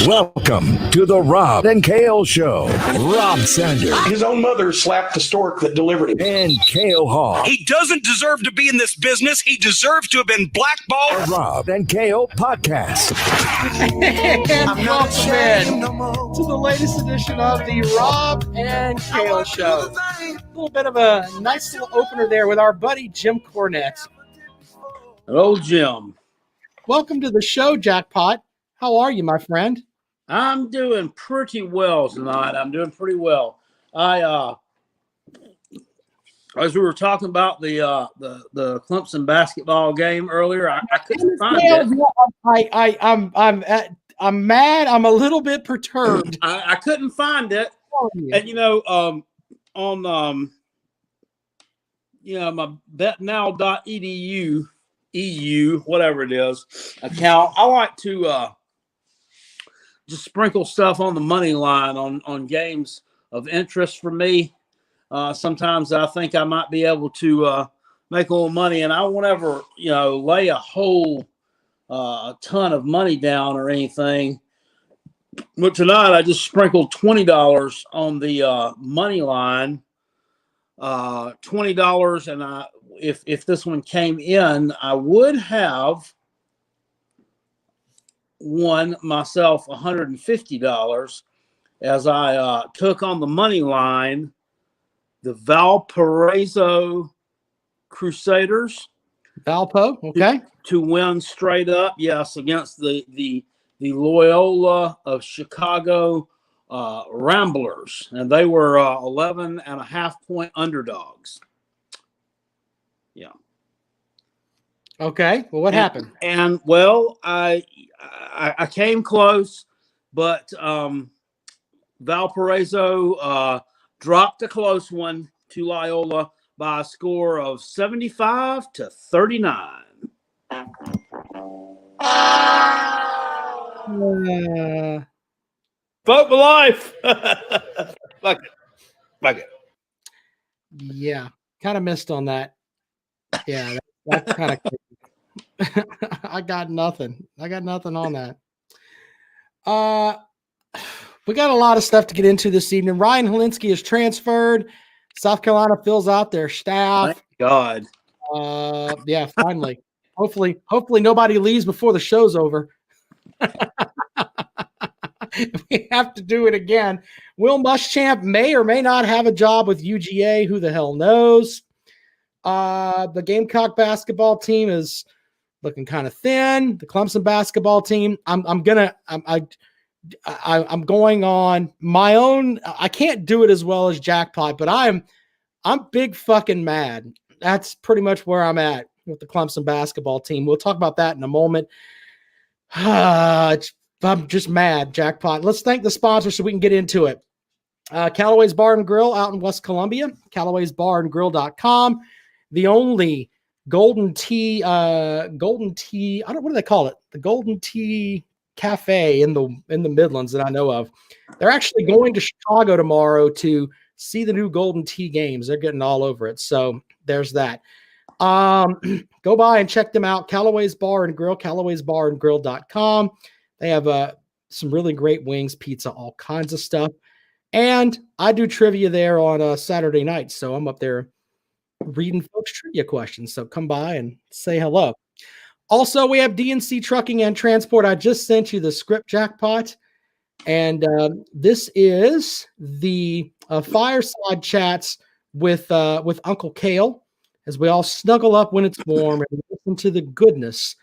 Welcome to the Rob and Kale Show. Rob Sanders. His own mother slapped the stork that delivered him. And Kale Hall. He doesn't deserve to be in this business. He deserves to have been blackballed. The Rob and Kale Podcast. And welcome in to the latest edition of the Rob and Kale Show. A little bit of a nice little opener there with our buddy Jim Cornette. Hello, Jim. Welcome to the show, Jackpot. How are you, my friend? I'm doing pretty well tonight. I'm doing pretty well. As we were talking about the Clemson basketball game earlier, I couldn't find it. I'm mad. I'm a little bit perturbed. I couldn't find it, and on my betnow.edu whatever it is account, I like to just sprinkle stuff on the money line on games of interest for me. Sometimes I think I might be able to make a little money, and I won't ever, lay a whole ton of money down or anything. But tonight I just sprinkled $20 on the money line. $20, and if this one came in, I would have won myself $150 as I took on the money line the Valparaiso Crusaders. Valpo, okay. To win straight up, yes, against the Loyola of Chicago Ramblers. And they were 11.5-point underdogs. Yeah. Okay. Well, what happened? And well, I came close, but Valparaiso dropped a close one to Loyola by a score of 75-39. Vote for life. Fuck it. Yeah, kind of missed on that. Yeah, that's kind of crazy. I got nothing on that. We got a lot of stuff to get into this evening. Ryan Hilinski is transferred. South Carolina fills out their staff. Thank God. Yeah, finally. Hopefully nobody leaves before the show's over. We have to do it again. Will Muschamp may or may not have a job with UGA. Who the hell knows? The Gamecock basketball team is looking kind of thin. The Clemson basketball team, I'm going on my own. I can't do it as well as Jackpot, but I'm big fucking mad. That's pretty much where I'm at with the Clemson basketball team. We'll talk about that in a moment. I'm just mad, Jackpot. Let's thank the sponsor so we can get into it. Callaway's Bar and Grill out in West Columbia. Callaway'sBarandGrill.com. The only golden tea, what do they call it? The Golden Tea Cafe in the Midlands that I know of. They're actually going to Chicago tomorrow to see the new Golden Tea games. They're getting all over it. So there's that. Go by and check them out. Callaway's Bar and Grill, Callaway'sBarandGrill.com. They have some really great wings, pizza, all kinds of stuff. And I do trivia there on Saturday night. So I'm up there reading folks' trivia questions. So come by and say hello. Also, we have DNC Trucking and Transport. I just sent you the script, Jackpot. And this is the fireside chats with Uncle Kale as we all snuggle up when it's warm and listen to the goodness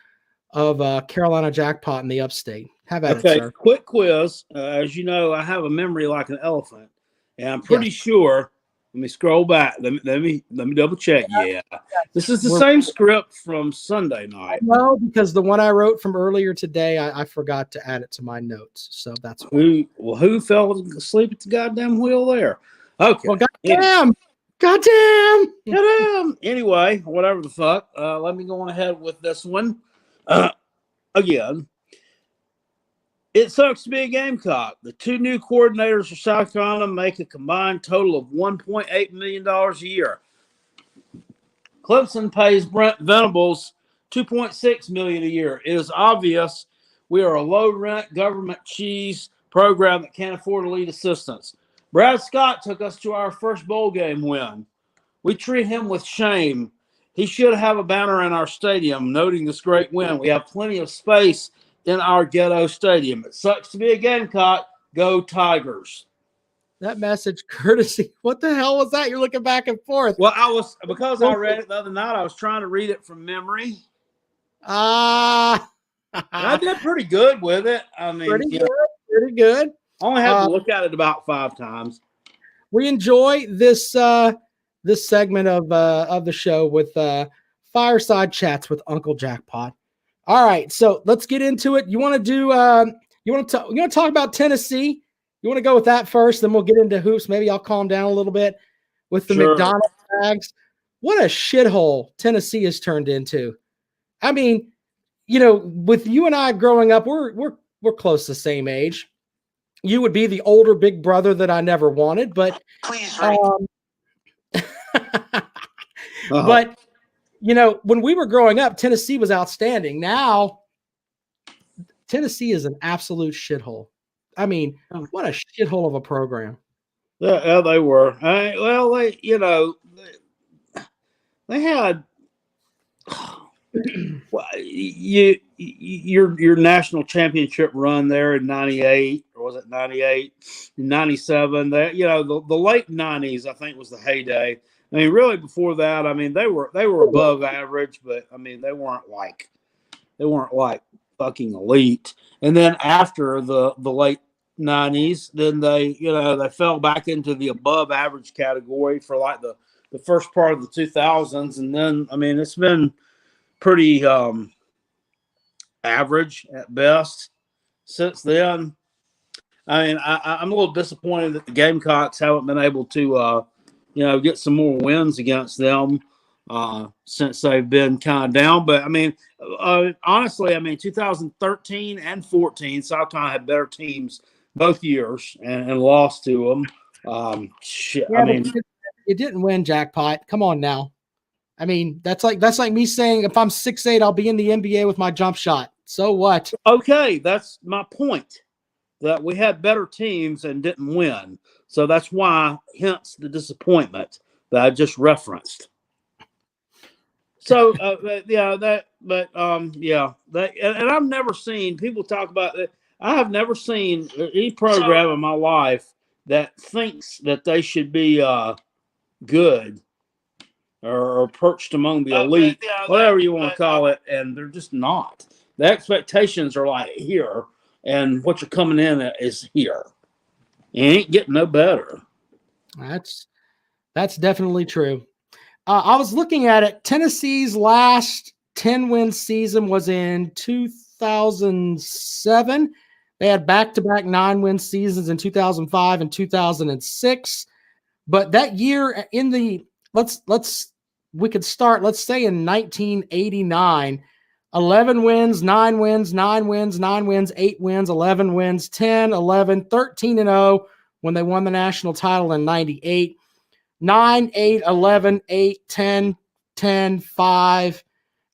of Carolina Jackpot in the upstate. Have at it, sir. Quick quiz. As you know, I have a memory like an elephant. And I'm pretty sure. Let me scroll back. Let me double check. Yeah. This is the same script from Sunday night. No, because the one I wrote from earlier today, I forgot to add it to my notes. So that's who fell asleep at the goddamn wheel there? Okay. Well, goddamn. Anyway, whatever the fuck. Let me go on ahead with this one. Again. It sucks to be a Gamecock. The two new coordinators for South Carolina make a combined total of $1.8 million a year. Clemson pays Brent Venables $2.6 million a year. It is obvious We are a low-rent government cheese program that can't afford elite assistants. Brad Scott took us to our first bowl game win. We treat him with shame. He should have a banner in our stadium noting this great win. We have plenty of space in our ghetto stadium. It sucks to be a Gamecock. Go Tigers. That message courtesy. What the hell was that? You're looking back and forth. Well, because I read it the other night, I was trying to read it from memory. Ah. I did pretty good with it. I mean, Pretty good. I only had to look at it about 5 times. We enjoy this this segment of the show with fireside chats with Uncle Jackpot. All right, so let's get into it. You want to do? You want to talk about Tennessee? You want to go with that first, then we'll get into hoops. Maybe I'll calm down a little bit with the McDonald's bags. What a shithole Tennessee has turned into. I mean, with you and I growing up, we're close to the same age. You would be the older big brother that I never wanted, but please but when we were growing up, Tennessee was outstanding. Now Tennessee is an absolute shithole. I mean, what a shithole of a program. Yeah, they were. They had your national championship run there in '98, or was it '98? '97. That the late '90s, I think, was the heyday. I mean, really before that, I mean, they were above average, but I mean, they weren't like fucking elite. And then after the late '90s, then they fell back into the above average category for like the first part of the 2000s, and then I mean, it's been pretty average at best since then. I mean, I'm a little disappointed that the Gamecocks haven't been able to get some more wins against them since they've been kind of down. But I mean, honestly, 2013 and 14, South Carolina had better teams both years and lost to them. You didn't win, Jackpot. Come on now. I mean, that's like me saying if I'm 6'8", I'll be in the NBA with my jump shot. So what? Okay, that's my point. That we had better teams and didn't win. So that's why, hence the disappointment that I just referenced. So and I've never seen people talk about it. I have never seen any program in my life that thinks that they should be good or perched among the elite, whatever you want to call it, and they're just not. The expectations are like here, and what you're coming in at is here. You ain't getting no better. That's definitely true. I was looking at it. Tennessee's last 10-win season was in 2007. They had back-to-back 9-win seasons in 2005 and 2006. But that year we could start, let's say in 1989, 11 wins, 9 wins, 9 wins, 9 wins, 8 wins, 11 wins, 10, 11, 13-0 when they won the national title in 98. 9, 8, 11, 8, 10, 10, 5.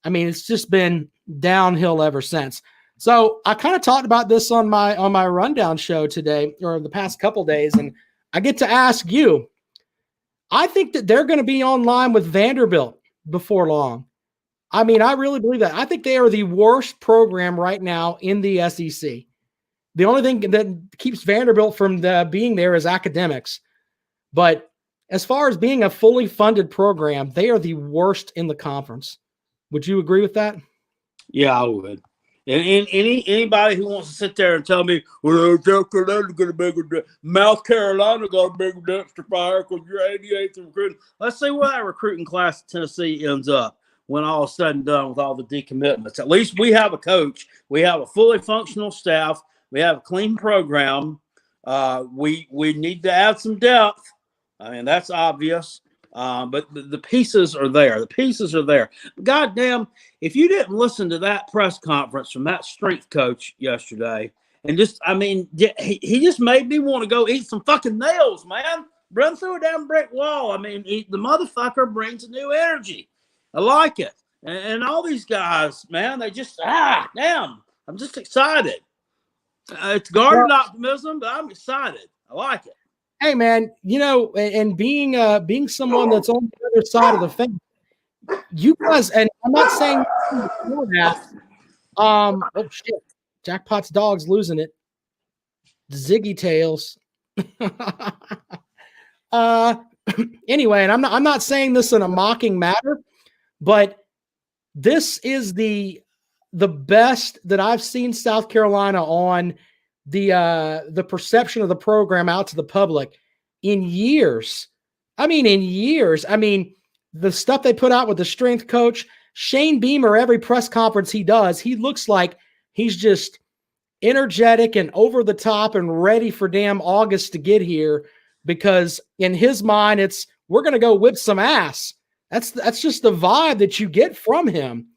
I mean, it's just been downhill ever since. So I kind of talked about this on my rundown show today, or the past couple days, and I get to ask you. I think that they're going to be online with Vanderbilt before long. I mean, I really believe that. I think they are the worst program right now in the SEC. The only thing that keeps Vanderbilt from being there is academics. But as far as being a fully funded program, they are the worst in the conference. Would you agree with that? Yeah, I would. And anybody who wants to sit there and tell me, well, South Carolina got a bigger, South Carolina got a bigger dumpster fire because you're 88th in recruiting. Let's see where that recruiting class at Tennessee ends up when all is said and done with all the decommitments. At least we have a coach. We have a fully functional staff. We have a clean program. We need to add some depth. I mean, that's obvious. But the pieces are there. The pieces are there. Goddamn, if you didn't listen to that press conference from that strength coach yesterday, and he just made me want to go eat some fucking nails, man. Run through a damn brick wall. I mean, the motherfucker brings a new energy. I like it. And all these guys, man, they just, damn. I'm just excited. It's guarded optimism, but I'm excited. I like it. Hey, man, and being someone that's on the other side of the fence, you guys, and I'm not saying that. Oh shit, Jackpot's dog's losing it. Ziggy tails. Anyway, and I'm not saying this in a mocking manner, but this is the best that I've seen South Carolina on the perception of the program out to the public in years. I mean, the stuff they put out with the strength coach, Shane Beamer, every press conference he does, he looks like he's just energetic and over the top and ready for damn August to get here, because in his mind, it's we're going to go whip some ass. That's just the vibe that you get from him.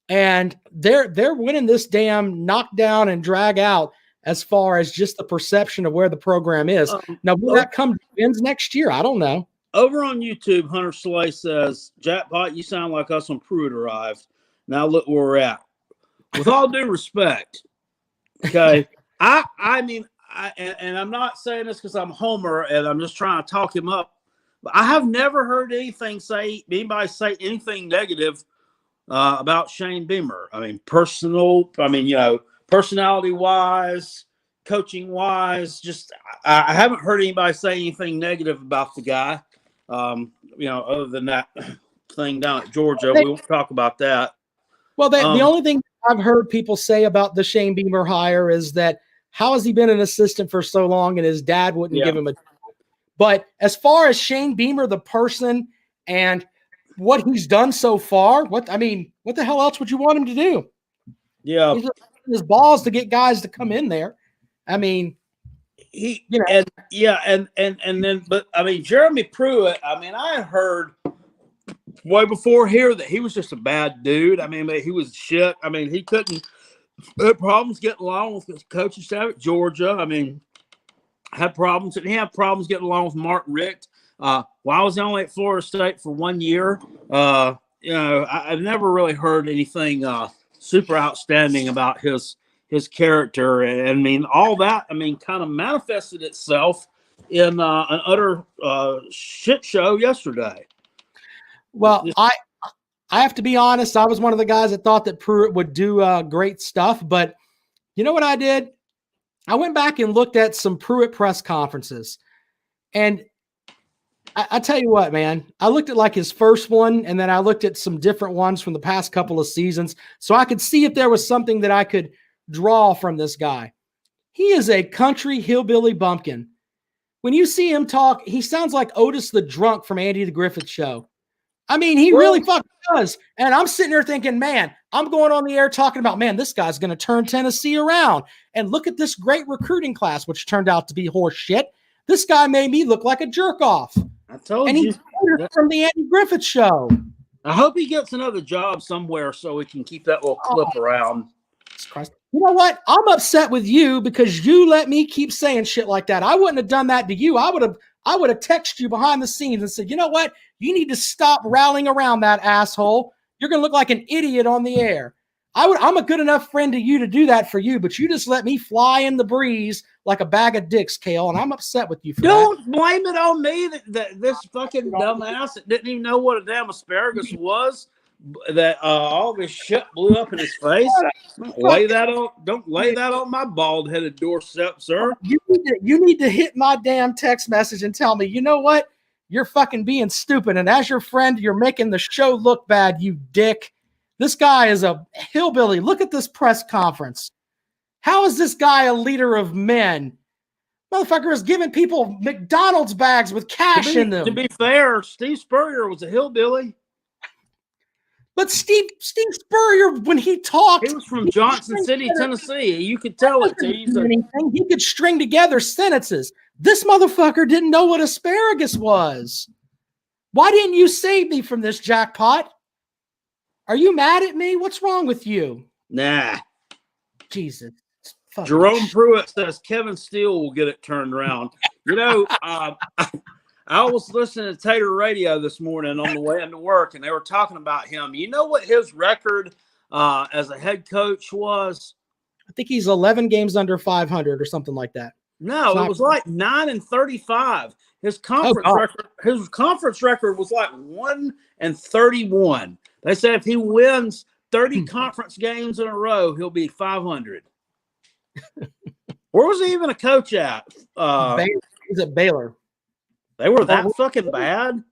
And they're winning this damn knockdown and drag out as far as just the perception of where the program is. Now, will that come to ends next year? I don't know. Over on YouTube, Hunter Slay says, Jackpot, you sound like us when Pruitt arrived. Now look where we're at. With all due respect, okay, I mean, I'm not saying this because I'm Homer and I'm just trying to talk him up, but I have never heard anybody say anything negative about Shane Beamer. I mean, personality-wise, coaching-wise, just I haven't heard anybody say anything negative about the guy. Other than that thing down at Georgia, we won't talk about that. Well, the only thing I've heard people say about the Shane Beamer hire is that how has he been an assistant for so long and his dad wouldn't give him a job? But as far as Shane Beamer, the person, and what he's done so far, what the hell else would you want him to do? Yeah. He's his balls to get guys to come in there. I mean, but I mean, Jeremy Pruitt, I mean, I heard way before here that he was just a bad dude. I mean, he was shit. I mean, he had problems getting along with his coaching staff at Georgia. I mean, had problems. He had problems getting along with Mark Richt. While I was only at Florida State for 1 year, I've never really heard anything super outstanding about his character. And I mean, all that, kind of manifested itself in an utter shit show yesterday. Well, I have to be honest. I was one of the guys that thought that Pruitt would do great stuff. But you know what I did? I went back and looked at some Pruitt press conferences. And I tell you what, man, I looked at like his first one, and then I looked at some different ones from the past couple of seasons so I could see if there was something that I could draw from this guy. He is a country hillbilly bumpkin. When you see him talk, he sounds like Otis the drunk from Andy the Griffith Show. I mean, he really fucking does. And I'm sitting there thinking, man, I'm going on the air talking about, man, this guy's going to turn Tennessee around. And look at this great recruiting class, which turned out to be horse shit. This guy made me look like a jerk off. I told you. And he's from the Andy Griffith Show. I hope he gets another job somewhere so we can keep that little clip around. Christ. You know what? I'm upset with you because you let me keep saying shit like that. I wouldn't have done that to you. I would have texted you behind the scenes and said, you know what? You need to stop rallying around that asshole. You're going to look like an idiot on the air. I'm a good enough friend to you to do that for you, but you just let me fly in the breeze like a bag of dicks, Kale, and I'm upset with you for Don't that. blame it on me that this fucking dumbass that didn't even know what a damn asparagus was, that all this shit blew up in his face. Don't lay that on my bald-headed doorstep, sir. You need to hit my damn text message and tell me, you know what? You're fucking being stupid, and as your friend, you're making the show look bad, you dick. This guy is a hillbilly. Look at this press conference. How is this guy a leader of men? Motherfucker is giving people McDonald's bags with cash in them. To be fair, Steve Spurrier was a hillbilly. But Steve Spurrier, when he talked, he was from Johnson City, Tennessee. You could tell it. He could string together sentences. This motherfucker didn't know what asparagus was. Why didn't you save me from this, Jackpot? Are you mad at me? What's wrong with you? Nah. Jesus. Jerome Pruitt says Kevin Steele will get it turned around. You know, I was listening to Tater Radio this morning on the way into work, and they were talking about him. You know what his record as a head coach was? I think he's 11 games under 500 or something like that. No, it was like 9-35. His conference record was like 1-31. They said if he wins 30 conference games in a row, he'll be 500. Where was he even a coach at? He's at Baylor. They were that fucking bad.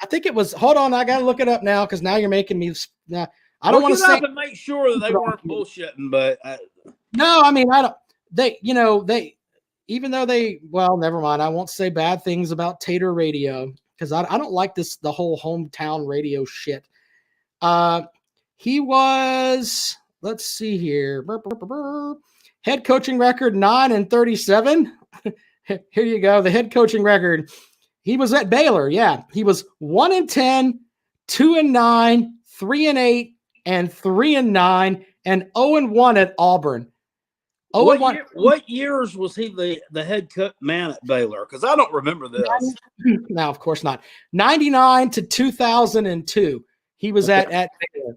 I think it was. Hold on, I gotta look it up now because now you're making me. I don't want to say and make sure that they weren't bullshitting, but no, I mean I don't. They, even though well, never mind. I won't say bad things about Tater Radio because I don't like the whole hometown radio shit. He was. Let's see here. Head coaching record 9-37. Here you go. The head coaching record. He was at Baylor. Yeah, he was 1-10, 2-9, 3-8, and 3-9, and 0-1 at Auburn. What years was he the head man at Baylor? Because I don't remember this. No, of course not. 99 to 2002. He was at Baylor.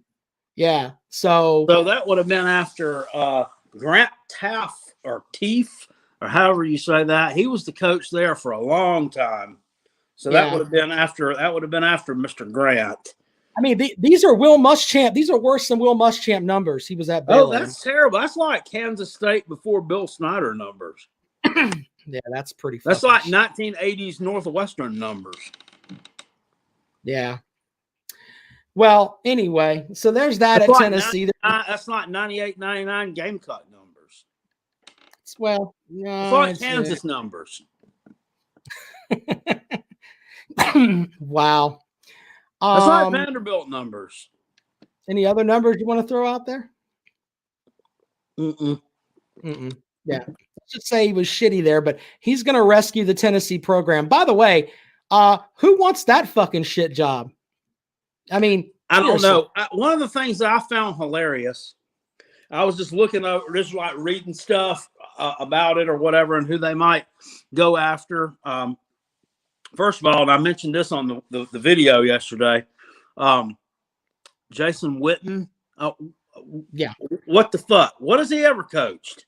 Yeah. So that would have been after Grant Taff or Teef or however you say that. He was the coach there for a long time. So that would have been after Mr. Grant. I mean, these are Will Muschamp. These are worse than Will Muschamp numbers. He was at Baylor. Oh, that's terrible. That's like Kansas State before Bill Snyder numbers. Yeah, that's pretty. That's like 1980s Northwestern numbers. Yeah. Well, anyway, so there's that at Tennessee. That's like 98, 99 Gamecock numbers. Well, no, it's like Kansas numbers. Wow. That's like Vanderbilt numbers. Any other numbers you want to throw out there? Mm-mm. Yeah. Let's just say he was shitty there, but he's going to rescue the Tennessee program. By the way, who wants that fucking shit job? I mean, I don't know. One of the things that I found hilarious, I was just looking over, just like reading stuff about it or whatever, and who they might go after. First of all, and I mentioned this on the video yesterday, Jason Witten. Yeah. What the fuck? What has he ever coached?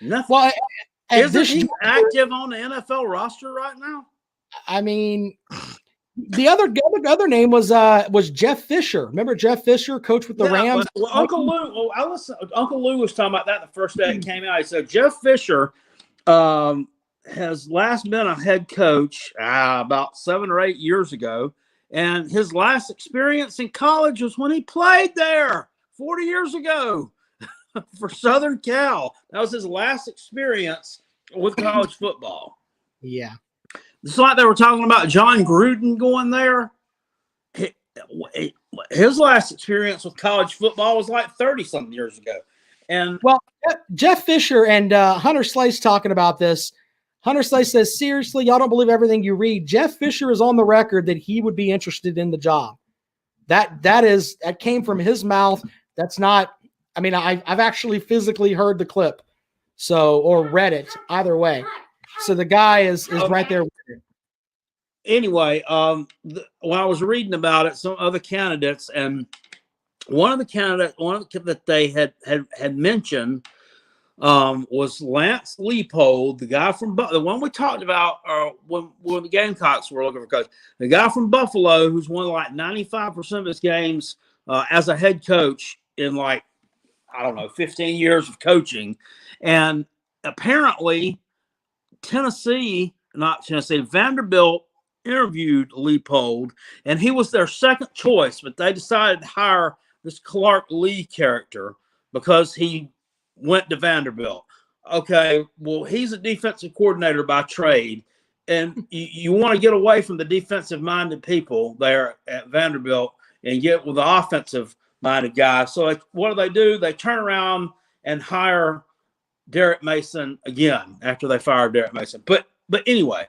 Nothing. Well, isn't he active on the NFL roster right now? I mean, the other name was Jeff Fisher. Remember Jeff Fisher, coach with the Rams? Well, Uncle Lou. Uncle Lou was talking about that the first day it came out. He said Jeff Fisher has last been a head coach about 7 or 8 years ago, and his last experience in college was when he played there 40 years ago for Southern Cal. That was his last experience with college football. Yeah. It's like they were talking about John Gruden going there. His last experience with college football was like 30-something years ago. And well, Jeff Fisher and Hunter Slice talking about this. Hunter Slice says, seriously, y'all don't believe everything you read. Jeff Fisher is on the record that he would be interested in the job. That came from his mouth. That's not, I mean, I've actually physically heard the clip. So, or read it, either way. So the guy is right there with it. Anyway, when I was reading about it, some other candidates, and one that they had mentioned was Lance Leipold, the guy from the one we talked about when the Gamecocks were looking for coach. The guy from Buffalo who's won like 95% of his games as a head coach in 15 years of coaching. And apparently Vanderbilt interviewed Leipold, and he was their second choice, but they decided to hire this Clark Lee character because he went to Vanderbilt. Okay, well, he's a defensive coordinator by trade, and you want to get away from the defensive-minded people there at Vanderbilt and get with the offensive-minded guys. So what do? They turn around and hire Derek Mason again after they fired Derek Mason. But anyway,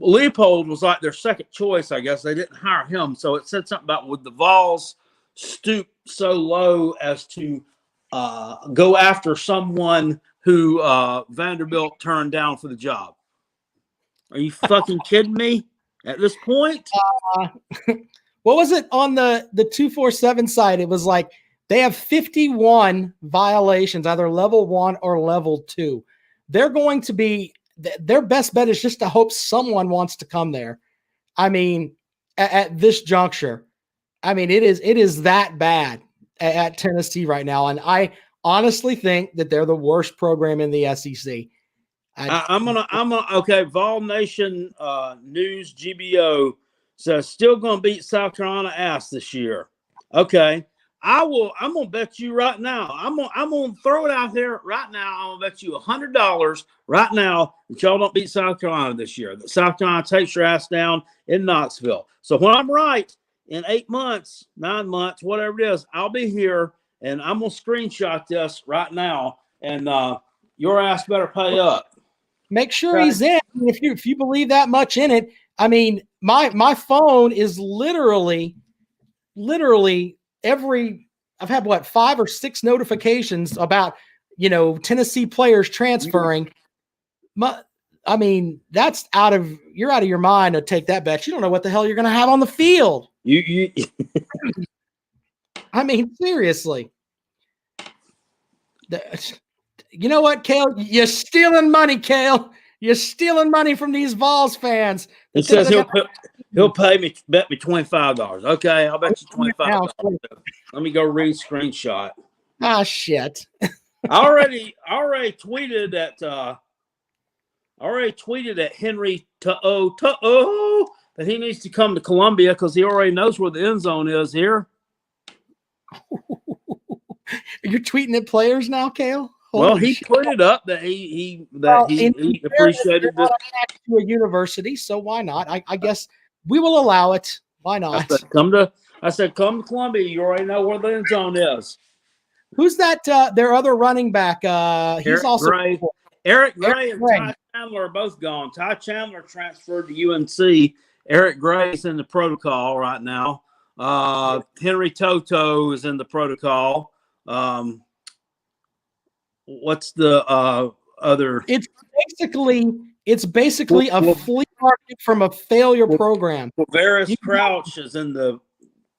Leipold was like their second choice, I guess. They didn't hire him. So it said something about would the Vols stoop so low as to go after someone who Vanderbilt turned down for the job. Are you fucking kidding me at this point? What was it on the 247 site? It was like They have 51 violations, either level 1 or level 2. They're going to be their best bet is just to hope someone wants to come there. I mean, at this juncture, I mean, it is that bad at Tennessee right now. And I honestly think that they're the worst program in the SEC. Okay. Vol Nation News GBO says still going to beat South Carolina ass this year. Okay. I'm going to bet you right now. I'm going to throw it out there right now. I'm going to bet you $100 right now that y'all don't beat South Carolina this year. That South Carolina takes your ass down in Knoxville. So when I'm right, in 8 months, 9 months, whatever it is, I'll be here and I'm going to screenshot this right now. And your ass better pay up. Make sure he's in. If you believe that much in it, I mean, my phone is literally I've had 5 or 6 notifications about, Tennessee players transferring. I mean, you're out of your mind to take that bet. You don't know what the hell you're going to have on the field. You I mean, seriously. You know what, Cale? You're stealing money, Cale. You're stealing money from these Vols fans. It says he'll bet me $25. Okay, I'll bet you $25. Let me go read screenshot. Ah, shit. I already tweeted at Henry Tu'o that he needs to come to Columbia because he already knows where the end zone is here. You're tweeting at players now, Cale? Well, he put it up that he appreciated this to a university, so why not? I guess we will allow it. Why not? I said, come to Columbia. You already know where the end zone is. Who's that? Their other running back. He's Eric Gray and Ty Chandler are both gone. Ty Chandler transferred to UNC. Eric Gray's in the protocol right now. Henry Toto is in the protocol. What's the other? It's basically a flea market from a failure program. Varys Crouch is in the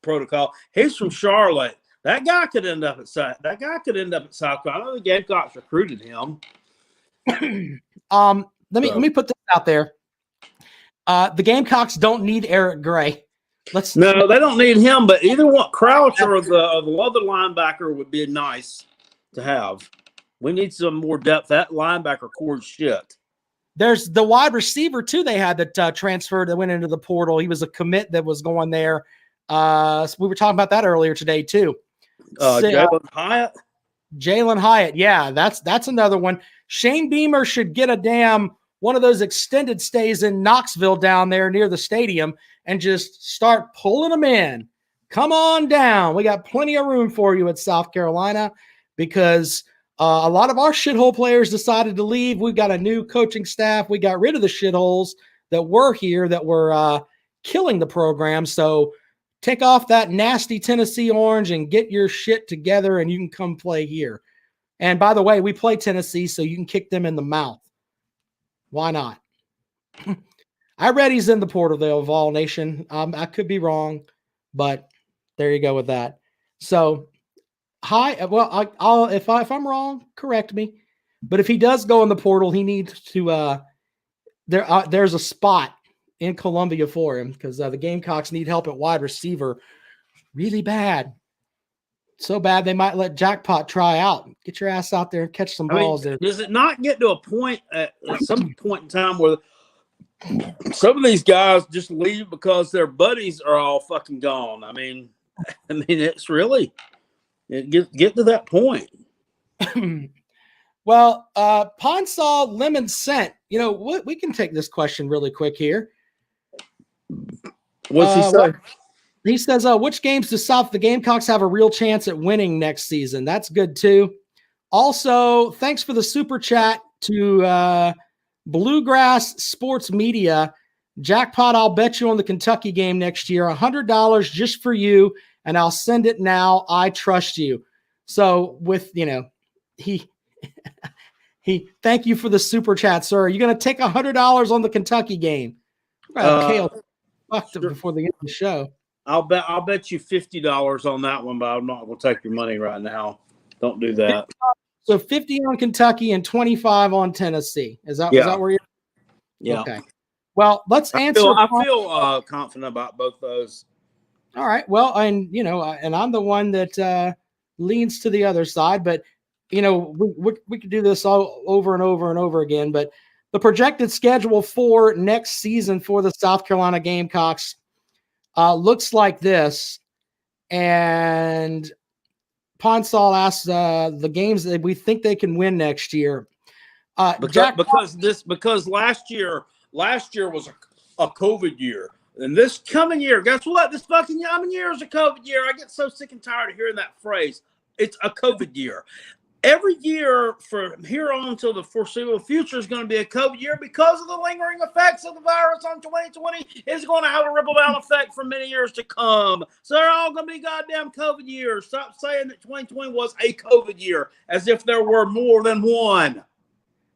protocol. He's from Charlotte. That guy could end up at South Carolina. I know the Gamecocks recruited him. Let me put this out there. The Gamecocks don't need Eric Gray. No, they don't need him. But either one, Crouch or the other linebacker would be nice to have. We need some more depth. That linebacker core shit. There's the wide receiver too. They had that transferred that went into the portal. He was a commit that was going there. So we were talking about that earlier today too. Jalen Hyatt. Jalen Hyatt. Yeah, that's another one. Shane Beamer should get one of those extended stays in Knoxville down there near the stadium and just start pulling them in. Come on down. We got plenty of room for you at South Carolina because a lot of our shithole players decided to leave. We've got a new coaching staff. We got rid of the shitholes that were here that were killing the program. So take off that nasty Tennessee orange and get your shit together and you can come play here. And by the way, we play Tennessee, so you can kick them in the mouth. Why not? I read he's in the portal, though, of All Nation. I could be wrong, but there you go with that. So, I'll if I'm wrong, correct me. But if he does go in the portal, he needs to. There's a spot in Columbia for him because the Gamecocks need help at wide receiver really bad. So bad they might let Jackpot try out. Get your ass out there and catch some balls. Does it not get to a point at some point in time where some of these guys just leave because their buddies are all fucking gone? I mean, it's really get to that point. Well, Pine Saw Lemon Scent. We can take this question really quick here. What's he say? He says, which games do the Gamecocks have a real chance at winning next season? That's good, too. Also, thanks for the super chat to Bluegrass Sports Media. Jackpot, I'll bet you on the Kentucky game next year. $100 just for you, and I'll send it now. I trust you. So with, he thank you for the super chat, sir. You're going to take $100 on the Kentucky game. Kale fucked it before the end of the show. I'll bet you $50 on that one, but I'm not going to take your money right now. Don't do that. So 50 on Kentucky and 25 on Tennessee. Is that where you're? Yeah. Okay. Well, let's answer. I feel confident about both those. All right. Well, and and I'm the one that leans to the other side, but we could do this all over and over and over again. But the projected schedule for next season for the South Carolina Gamecocks looks like this. And Ponsall asks the games that we think they can win next year. Because last year was a COVID year. And this coming year, guess what? This fucking year is a COVID year. I get so sick and tired of hearing that phrase. It's a COVID year. Every year from here on until the foreseeable future is going to be a COVID year because of the lingering effects of the virus on 2020. It's going to have a ripple down effect for many years to come. So they're all going to be goddamn COVID years. Stop saying that 2020 was a COVID year as if there were more than one.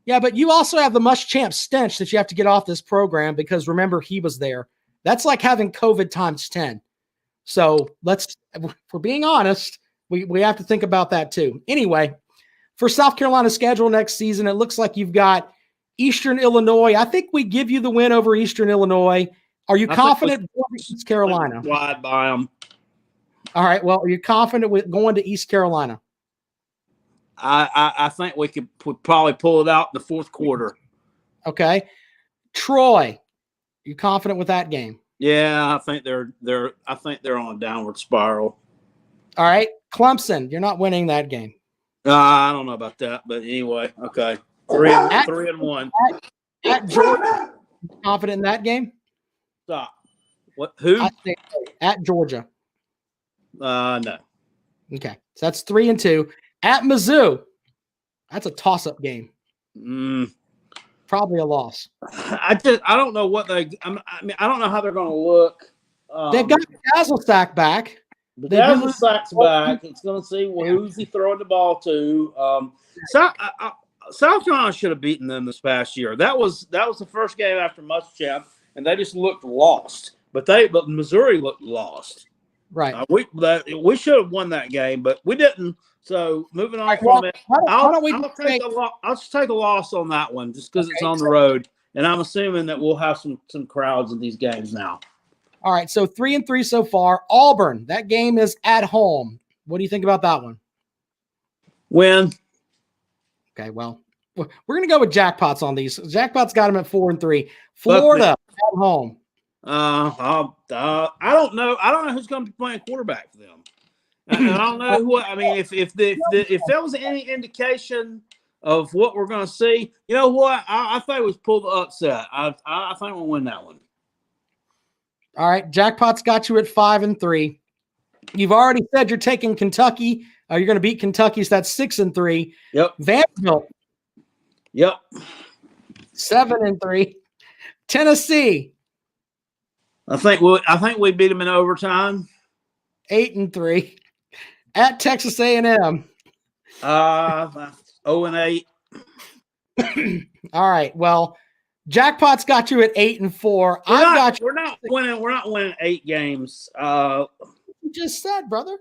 Yeah, but you also have the Muschamp stench that you have to get off this program because remember, he was there. That's like having COVID times 10. So if we're being honest, we have to think about that too. Anyway, for South Carolina's schedule next season, it looks like you've got Eastern Illinois. I think we give you the win over Eastern Illinois. Are you confident going to East Carolina? Wide by them. All right. Well, are you confident with going to East Carolina? I think we could probably pull it out in the fourth quarter. Okay. Troy, you confident with that game? Yeah, I think they're on a downward spiral. All right. Clemson, you're not winning that game. I don't know about that, but anyway, okay. 3-1. At Georgia, confident in that game? Stop. What? Who? At Georgia. No. Okay, so that's 3-2. At Mizzou, that's a toss-up game. Probably a loss. I don't know what I don't know how they're going to look. They've got Dazzlestack back. The Dazzlestack's back. It's going to see who's he throwing the ball to. South Carolina should have beaten them this past year. That was the first game after Muschamp, and they just looked lost. But Missouri looked lost. Right. We should have won that game, but we didn't. So moving on from it, I'll just take a loss on that one just because it's on the road, and I'm assuming that we'll have some crowds in these games now. All right, so 3-3 so far. Auburn, that game is at home. What do you think about that one? Win. Okay, well, we're going to go with jackpots on these. Jackpots got them at 4-3. Florida at home. I don't know. I don't know who's going to be playing quarterback for them. I don't know who. I mean, if there was any indication of what we're going to see, you know what? I think we pull the upset. I think we'll win that one. All right, jackpot's got you at 5-3. You've already said you're taking Kentucky. You're going to beat Kentucky, so that's 6-3. Yep. Vanderbilt. Yep. 7-3. Tennessee. I think we beat them in overtime. 8-3. At Texas A&M. 0-8. All right. Well, jackpot's got you at 8-4. We're not winning 8 games. You just said, brother.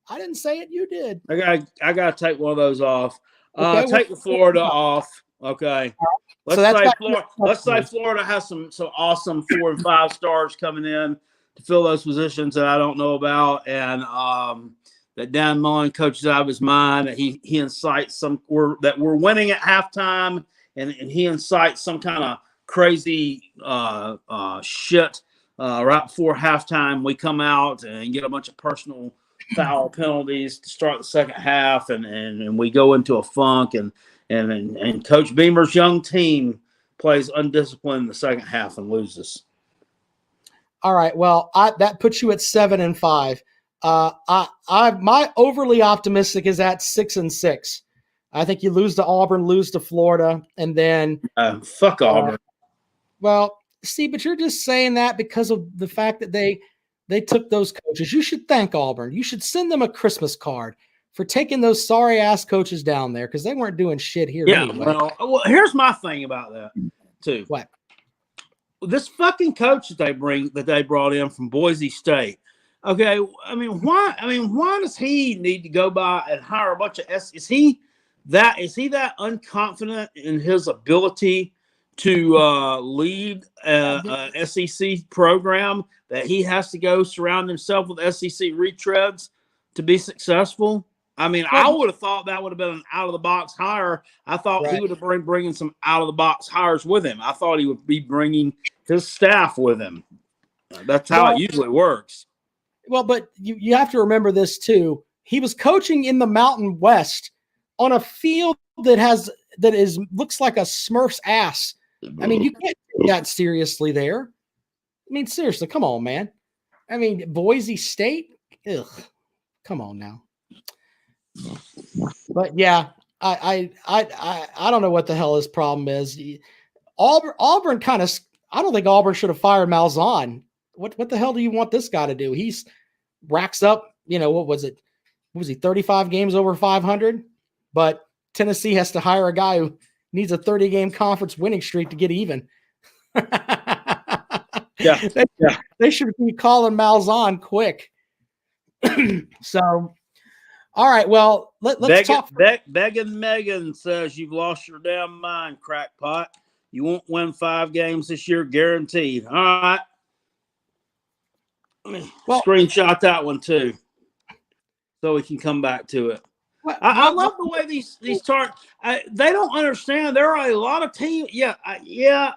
I didn't say it. You did. I got to take one of those off. Okay, take the Florida off. Okay. Let's say Florida has some awesome 4 and 5 stars coming in to fill those positions that I don't know about, and that Dan Mullen coaches out of his mind. That he incites that we're winning at halftime, and he incites some kind of crazy shit right before halftime. We come out and get a bunch of personal foul penalties to start the second half, and we go into a funk, and Coach Beamer's young team plays undisciplined in the second half and loses. All right. Well, that puts you at 7-5. My overly optimistic is at 6-6. I think you lose to Auburn, lose to Florida, and then fuck Auburn. Well, see, but you're just saying that because of the fact that they took those coaches. You should thank Auburn. You should send them a Christmas card for taking those sorry ass coaches down there because they weren't doing shit here. Yeah. Anyway. Well, here's my thing about that too. What? This fucking coach that they brought in from Boise State. Okay, I mean, why? Why does he need to go by and hire a bunch of Is he that unconfident in his ability to lead a SEC program that he has to go surround himself with SEC retreads to be successful? I mean, I would have thought that would have been an out of the box hire. I thought he would have bringing some out of the box hires with him. I thought he would be bringing his staff with him. That's how it usually works. Well, but you have to remember this too. He was coaching in the Mountain West on a field that looks like a Smurf's ass. I mean, you can't take that seriously there. I mean, seriously, come on, man. I mean, Boise State? Ugh. Come on now. But yeah, I don't know what the hell his problem is. Auburn kind of, I don't think Auburn should have fired Malzahn. What the hell do you want this guy to do? He's racks up, what was it? What was he, 35 games over 500? But Tennessee has to hire a guy who needs a 30-game conference winning streak to get even. They should be calling Malzahn quick. So, all right, well, let's talk. Beggin' Megan says you've lost your damn mind, crackpot. You won't win 5 games this year, guaranteed. All right. Well, screenshot that one too, so we can come back to it. I love the way these start. They don't understand. There are a lot of teams.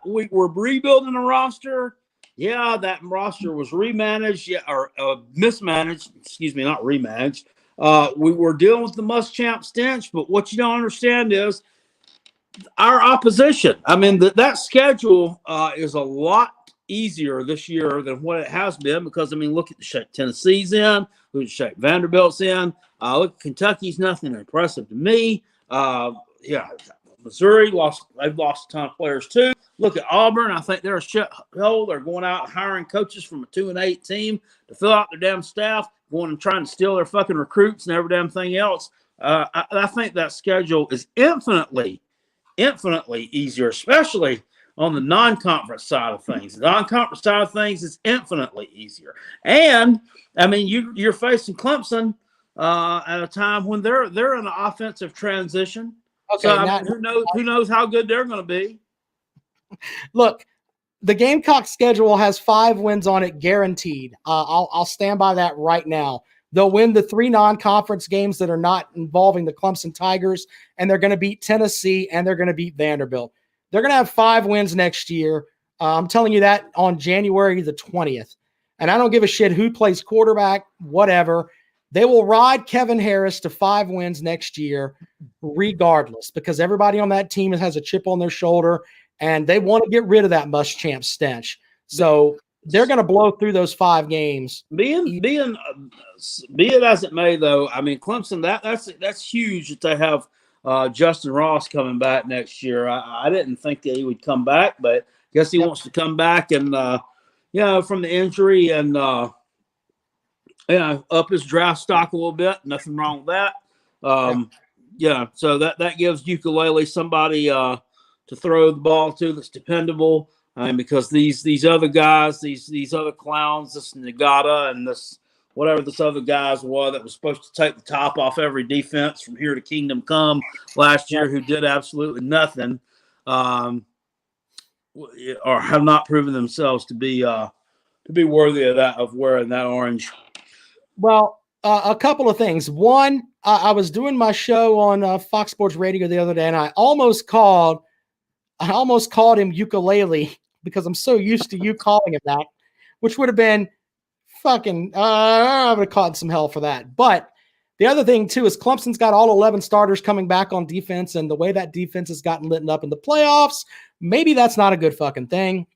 We're rebuilding the roster. Yeah, that roster was remanaged. Or mismanaged. Excuse me, not remanaged. We were dealing with the Muschamp stench, but what you don't understand is our opposition. I mean, that schedule is a lot easier this year than what it has been because, look at the shape Tennessee's in, look at the shape Vanderbilt's in. Look at Kentucky's nothing impressive to me. Missouri they've lost a ton of players too. Look at Auburn. I think they're a shithole. They're going out and hiring coaches from a 2-8 team to fill out their damn staff, going and trying to steal their fucking recruits and every damn thing else. I think that schedule is infinitely easier, especially on the non-conference side of things. The non-conference side of things is infinitely easier. And, you're facing Clemson at a time when they're in an offensive transition. Okay, so, who knows how good they're going to be. Look, the Gamecock schedule has 5 wins on it, guaranteed. I'll stand by that right now. They'll win the 3 non-conference games that are not involving the Clemson Tigers, and they're going to beat Tennessee, and they're going to beat Vanderbilt. They're going to have 5 wins next year. I'm telling you that on January the 20th. And I don't give a shit who plays quarterback, whatever. They will ride Kevin Harris to 5 wins next year regardless, because everybody on that team has a chip on their shoulder, and they want to get rid of that Muschamp stench. So they're going to blow through those 5 games. Be it as it may, though, Clemson, that's huge that they have Justin Ross coming back next year. I didn't think that he would come back, but I guess he wants to come back and, from the injury and, up his draft stock a little bit. Nothing wrong with that. So that gives Ukulele somebody to throw the ball to that's dependable. Because these other guys, these other clowns, this Nagata and this whatever this other guys was that was supposed to take the top off every defense from here to Kingdom Come last year, who did absolutely nothing, or have not proven themselves to be worthy of wearing that orange. Well, a couple of things. One, I was doing my show on Fox Sports Radio the other day, and I almost called him Ukulele because I'm so used to you calling him that, which would have been fucking, I would have caught some hell for that. But the other thing, too, is Clemson's got all 11 starters coming back on defense, and the way that defense has gotten lit up in the playoffs, maybe that's not a good fucking thing.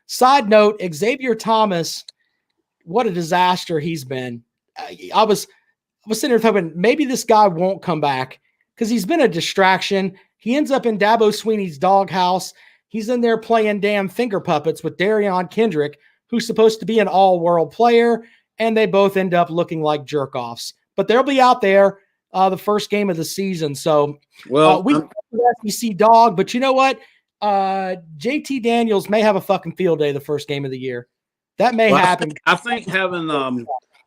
Side note, Xavier Thomas, what a disaster he's been. I was sitting there thinking, maybe this guy won't come back because he's been a distraction. He ends up in Dabo Sweeney's doghouse. He's in there playing damn finger puppets with Darion Kendrick, who's supposed to be an all-world player, and they both end up looking like jerk-offs. But they'll be out there the first game of the season. So we SEC dog, but you know what? JT Daniels may have a fucking field day the first game of the year. That may happen. I think having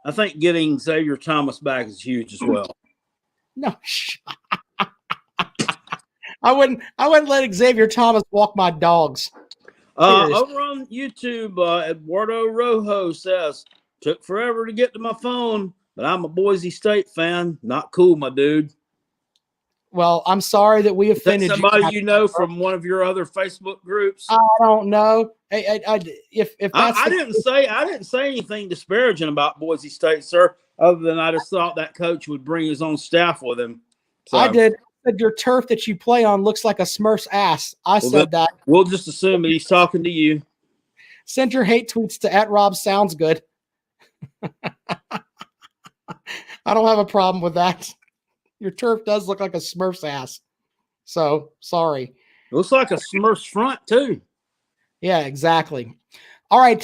I think getting Xavier Thomas back is huge as well. No, I wouldn't let Xavier Thomas walk my dogs. Over on YouTube, Eduardo Rojo says, took forever to get to my phone, but I'm a Boise State fan. Not cool, my dude. Well, I'm sorry that we offended somebody you know from one of your other Facebook groups. I don't know. If that's I didn't say anything disparaging about Boise State, sir, other than I just thought that coach would bring his own staff with him. So, I did. Your turf that you play on looks like a Smurf's ass. I said that. We'll just assume that he's talking to you. Send your hate tweets to @RobSoundsGood. I don't have a problem with that. Your turf does look like a Smurf's ass. So, sorry. Looks like a Smurf's front, too. Yeah, exactly. All right.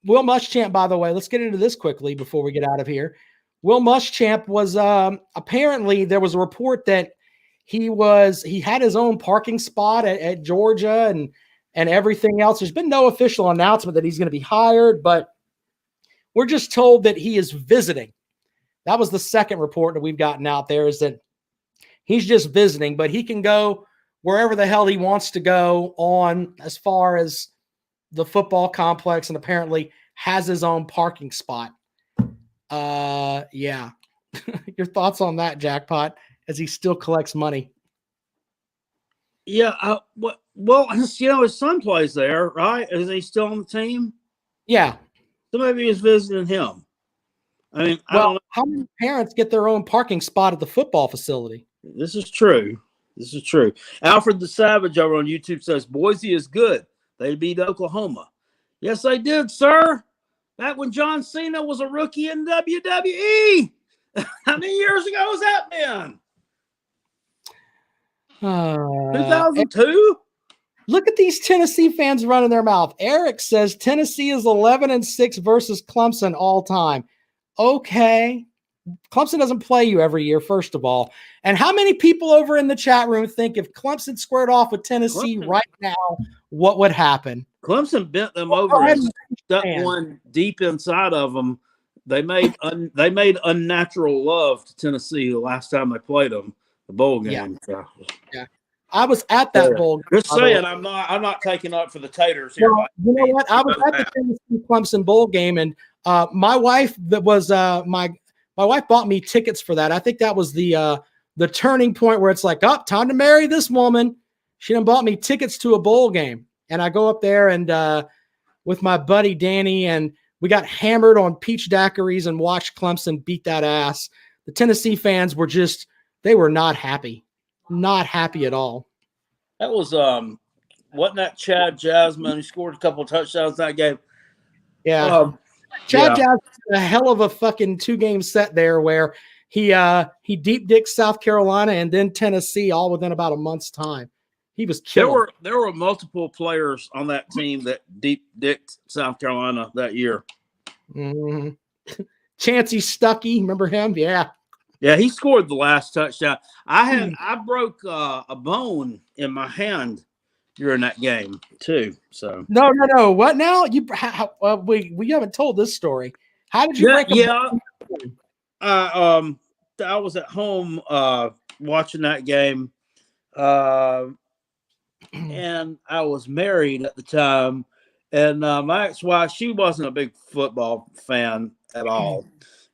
Will Muschamp, by the way, let's get into this quickly before we get out of here. Will Muschamp was apparently there was a report that he had his own parking spot at Georgia and everything else. There's been no official announcement that he's going to be hired, but we're just told that he is visiting. That was the second report that we've gotten out there, is that he's just visiting, but he can go wherever the hell he wants to go on as far as the football complex, and apparently has his own parking spot. Yeah. Your thoughts on that, Jackpot, as he still collects money? Yeah. Well, his son plays there, right? Is he still on the team? Yeah. So maybe he's visiting him. I mean, I don't know. How many parents get their own parking spot at the football facility? This is true. Alfred the Savage over on YouTube says, Boise is good. They beat Oklahoma. Yes, they did, sir. Back when John Cena was a rookie in WWE. How many years ago was that been? 2002? Look at these Tennessee fans running their mouth. Eric says Tennessee is 11-6 versus Clemson all time. Okay. Clemson doesn't play you every year, first of all. And how many people over in the chat room think if Clemson squared off with Tennessee right now, what would happen? Clemson bent them over and stuck one deep inside of them. They made unnatural love to Tennessee the last time they played them, the bowl game. Yeah. I was at that bowl game. Just saying, I'm not taking up for the taters here. Well, you know what? I was at the Tennessee Clemson bowl game, and my wife my wife bought me tickets for that. I think that was the turning point where it's like, oh, time to marry this woman. She done bought me tickets to a bowl game. And I go up there and with my buddy Danny, and we got hammered on peach daiquiris and watched Clemson beat that ass. The Tennessee fans were they were not happy. Not happy at all. That was wasn't that Chad Jasmine who scored a couple of touchdowns that game? Yeah. Chad Jasmine had a hell of a fucking 2-game set there where he deep dicked South Carolina and then Tennessee all within about a month's time. He was killing. There were multiple players on that team that deep dicked South Carolina that year. Mm-hmm. Chancey Stuckey, remember him? Yeah. Yeah, he scored the last touchdown. I broke a bone in my hand during that game too. So no. What now? We haven't told this story. How did you break a bone? I was at home watching that game, and I was married at the time. And my ex-wife, she wasn't a big football fan at all,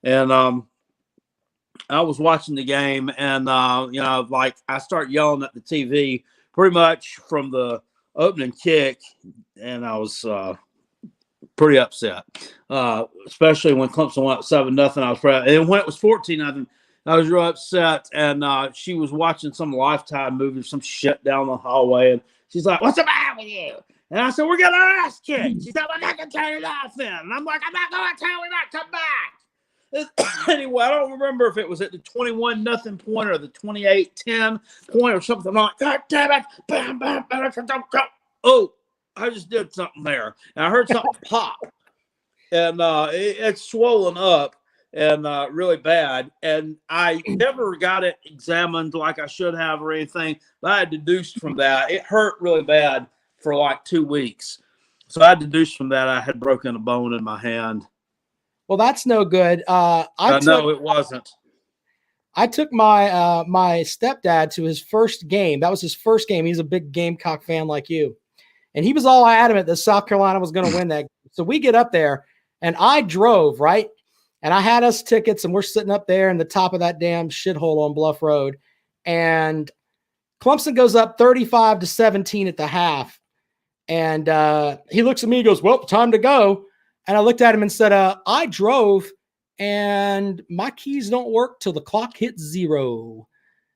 and I was watching the game, and like I start yelling at the TV pretty much from the opening kick, and I was pretty upset, especially when Clemson went up 7-0. I was proud, and when it was 14-0, I was real upset. And she was watching some Lifetime movie, some shit down the hallway, and she's like, "What's the matter with you?" And I said, "We're getting our ass kicked." She said, "We're not going to turn it off then." And I'm like, "I'm not going to tell you not to come back." Anyway, I don't remember if it was at the 21-0 point or the 28-10 point or something like that. God damn it. Bam, bam, bam, oh, I just did something there. And I heard something pop. And it's swollen up and really bad. And I never got it examined like I should have or anything. But I deduced from that. It hurt really bad for like 2 weeks. So I deduced from that I had broken a bone in my hand. Well, that's no good. No, it wasn't. I took my my stepdad to his first game. That was his first game. He's a big Gamecock fan like you. And he was all adamant that South Carolina was going to win that game. So we get up there, and I drove, right? And I had us tickets, and we're sitting up there in the top of that damn shithole on Bluff Road. And Clemson goes up 35-17 at the half. And he looks at me and goes, well, time to go. And I looked at him and said, I drove, and my keys don't work till the clock hits 0.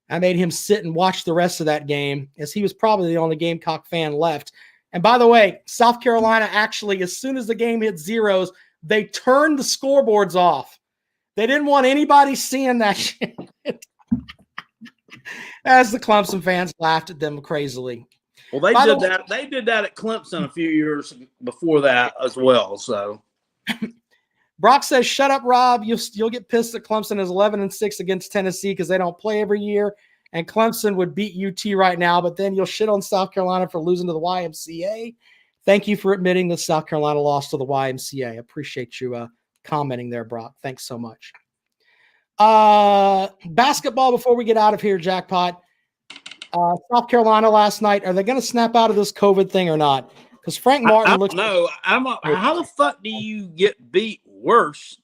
I made him sit and watch the rest of that game, as he was probably the only Gamecock fan left. And by the way, South Carolina actually, as soon as the game hit zeros, they turned the scoreboards off. They didn't want anybody seeing that shit. As the Clemson fans laughed at them crazily. Well, they did that. They did that at Clemson a few years before that as well. So, Brock says, "Shut up, Rob. You'll get pissed at Clemson is 11-6 against Tennessee because they don't play every year, and Clemson would beat UT right now. But then you'll shit on South Carolina for losing to the YMCA. Thank you for admitting that South Carolina lost to the YMCA. I appreciate you commenting there, Brock. Thanks so much." Basketball before we get out of here, Jackpot. South Carolina last night, are they going to snap out of this COVID thing or not? Because Frank Martin looks. No, how the fuck do you get beat worse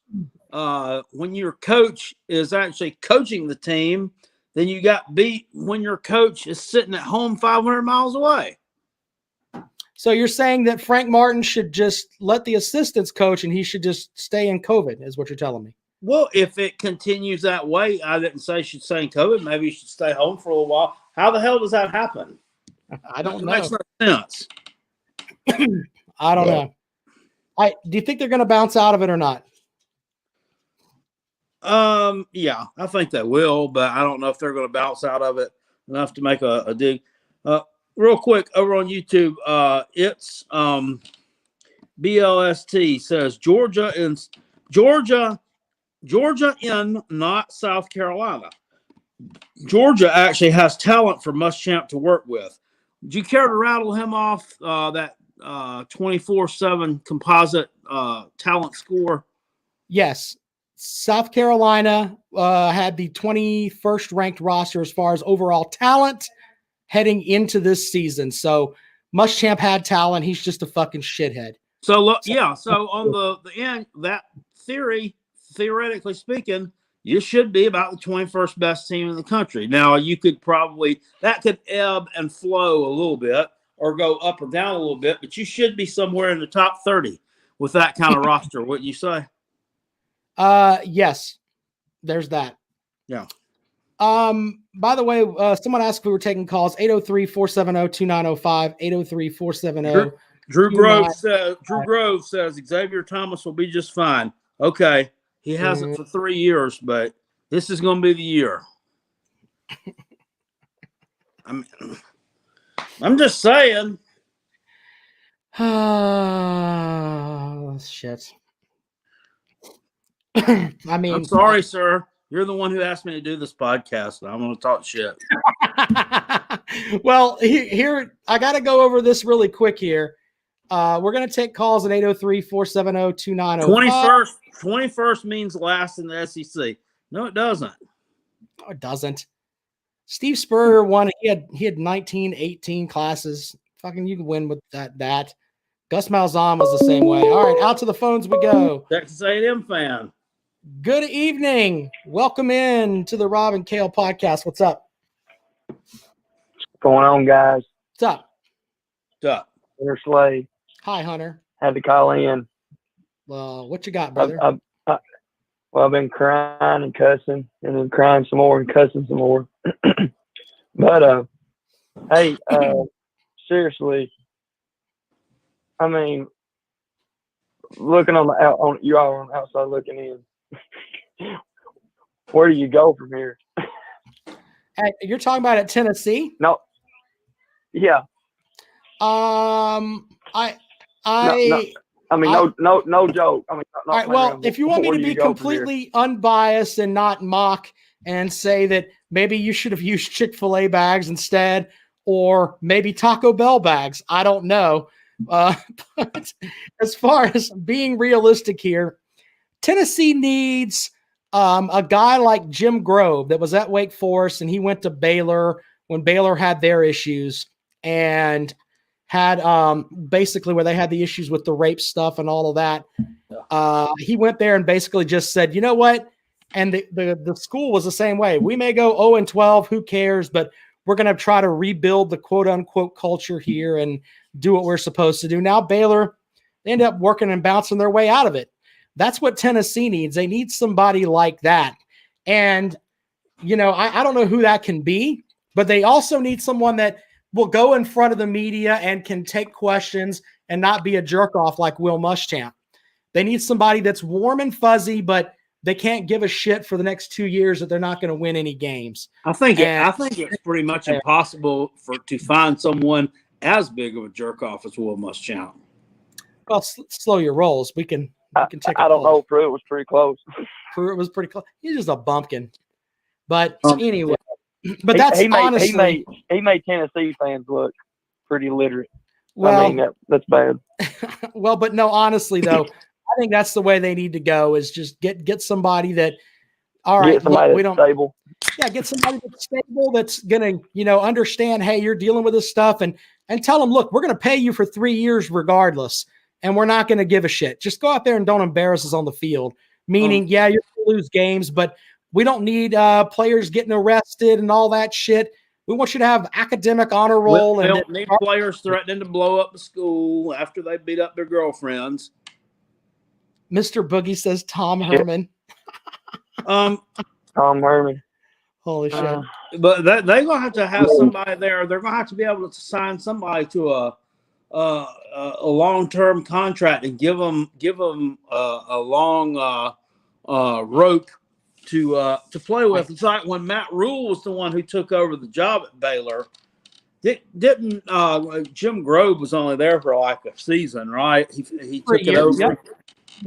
when your coach is actually coaching the team than you got beat when your coach is sitting at home 500 miles away? So you're saying that Frank Martin should just let the assistants coach and he should just stay in COVID, is what you're telling me? Well, if it continues that way, I didn't say you should stay in COVID. Maybe you should stay home for a little while. How the hell does that happen? I don't know. It makes no sense. I don't know. Do you think they're going to bounce out of it or not? Yeah, I think they will, but I don't know if they're going to bounce out of it enough to make a dig. Real quick, over on YouTube, it's BLST says Georgia in, not South Carolina. Georgia actually has talent for Muschamp to work with. Do you care to rattle him off that 24/7 composite talent score? Yes. South Carolina had the 21st ranked roster as far as overall talent heading into this season. So Muschamp had talent. He's just a fucking shithead. So look, yeah. So on the end, that theoretically speaking, you should be about the 21st best team in the country. Now, you could probably – that could ebb and flow a little bit or go up or down a little bit, but you should be somewhere in the top 30 with that kind of roster, wouldn't you say? Yes. There's that. Yeah. By the way, someone asked if we were taking calls. 803-470-2905, 803-470. Drew Grove says Xavier Thomas will be just fine. Okay. He hasn't for 3 years, but this is going to be the year. I'm just saying. Shit. I mean, I'm sorry, sir. You're the one who asked me to do this podcast, and I'm going to talk shit. Well, here I got to go over this really quick here. We're going to take calls at 803-470-2905. 21st means last in the SEC. No, it doesn't. No, it doesn't. Steve Spurrier won. He had 19, 18 classes. Fucking, you can win with that. Gus Malzahn was the same way. All right, out to the phones we go. Texas A&M fan. Good evening. Welcome in to the Rob and Kale podcast. What's up? What's going on, guys? What's up? What's up? Hunter Slade. Hi, Hunter. Had to call in. Well, what you got, brother? I've been crying and cussing, and then crying some more and cussing some more. But hey, seriously, I mean, looking on you all on the outside looking in, where do you go from here? Hey, you're talking about at Tennessee? No. Yeah. No joke. I mean, all right. Well, if you want me to be completely unbiased and not mock and say that maybe you should have used Chick-fil-A bags instead, or maybe Taco Bell bags, I don't know. But as far as being realistic here, Tennessee needs a guy like Jim Grove that was at Wake Forest, and he went to Baylor when Baylor had their issues and had basically where they had the issues with the rape stuff and all of that. He went there and basically just said, you know what? And the school was the same way. We may go 0-12, who cares? But we're going to try to rebuild the quote unquote culture here and do what we're supposed to do. Now Baylor, they end up working and bouncing their way out of it. That's what Tennessee needs. They need somebody like that. And, you know, I don't know who that can be, but they also need someone that will go in front of the media and can take questions and not be a jerk off like Will Muschamp. They need somebody that's warm and fuzzy, but they can't give a shit for the next 2 years that they're not going to win any games. I think it's pretty much impossible to find someone as big of a jerk off as Will Muschamp. Well, slow your rolls. We can take. I don't know. Pruitt was pretty close. Pruitt was pretty close. He's just a bumpkin. But anyway, but that's he honestly made Tennessee fans look pretty literate. Well, I mean, that's bad. Well, but no, honestly though, I think that's the way they need to go. Is just get somebody that. All right, we don't stable. Yeah, get somebody that's stable, that's gonna understand. Hey, you're dealing with this stuff, and tell them, look, we're gonna pay you for 3 years regardless. And we're not going to give a shit. Just go out there and don't embarrass us on the field. Meaning, yeah, you're going to lose games, but we don't need players getting arrested and all that shit. We want you to have academic honor roll. We don't need players threatening to blow up the school after they beat up their girlfriends. Mr. Boogie says Tom Herman. Tom Herman. Holy shit. But they're going to have somebody there. They're going to have to be able to sign somebody to a long-term contract and give them a long rope to play with. It's like when Matt Rule was the one who took over the job at Baylor. Didn't Jim Grove was only there for like a season, right? He took it over. Yep.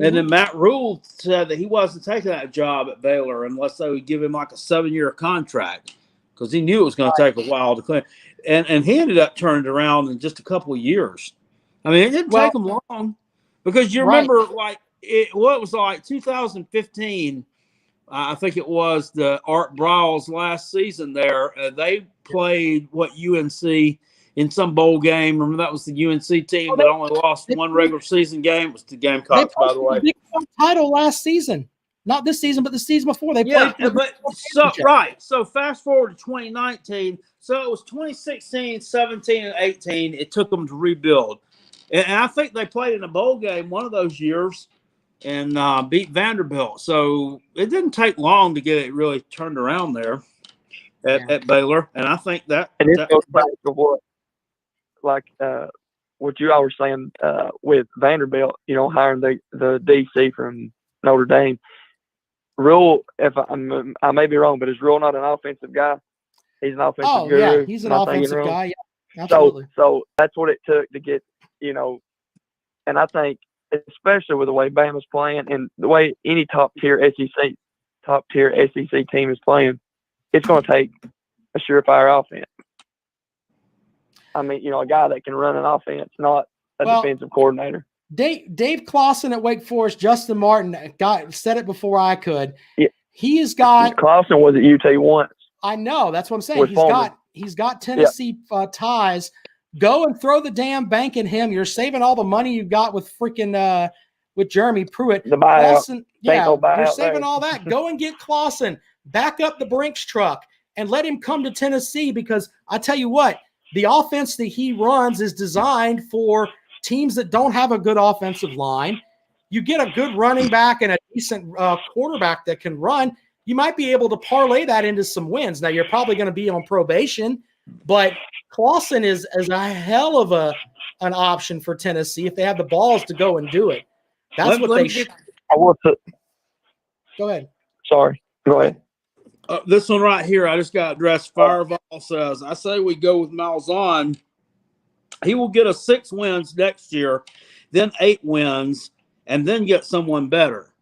And then Matt Rule said that he wasn't taking that job at Baylor unless they would give him like a 7-year contract because he knew it was going to take a while to clean. And he ended up turning it around in just a couple of years. I mean, it didn't take him long because you remember it was like 2015. I think it was the Art Briles last season there. They played UNC in some bowl game. Remember that was the UNC team that only lost one regular season game. It was the Gamecocks, by the way. Big title last season. Not this season, but the season before. They played. So fast forward to 2019. So it was 2016, 17, and 18. It took them to rebuild. And I think they played in a bowl game one of those years and beat Vanderbilt. So it didn't take long to get it really turned around there at Baylor. And I think that – And it goes back to what you all were saying with Vanderbilt, hiring the DC from Notre Dame. Rule, if I may be wrong, but is Rule not an offensive guy? He's an offensive guru. Yeah, he's an offensive guy. Yeah, absolutely. So that's what it took to get, and I think especially with the way Bama's playing and the way any top tier SEC team is playing, it's going to take a surefire offense. I mean, a guy that can run an offense, not a defensive coordinator. Dave Clawson at Wake Forest, Justin Martin said it before I could. Yeah. He's got Clawson was at UT once. I know. That's what I'm saying. He's got Tennessee ties. Go and throw the damn bank in him. You're saving all the money you got with freaking with Jeremy Pruitt. The buyout. Clawson, you're saving all that. Go and get Clawson. Back up the Brinks truck and let him come to Tennessee because I tell you what, the offense that he runs is designed for teams that don't have a good offensive line. You get a good running back and a decent quarterback that can run, you might be able to parlay that into some wins. Now, you're probably going to be on probation, but Clawson is a hell of an option for Tennessee if they have the balls to go and do it. That's what they should. Go ahead. Sorry. Go ahead. This one right here, I just got addressed. Fireball says, I say we go with Malzahn. He will get us 6 wins next year, then 8 wins, and then get someone better.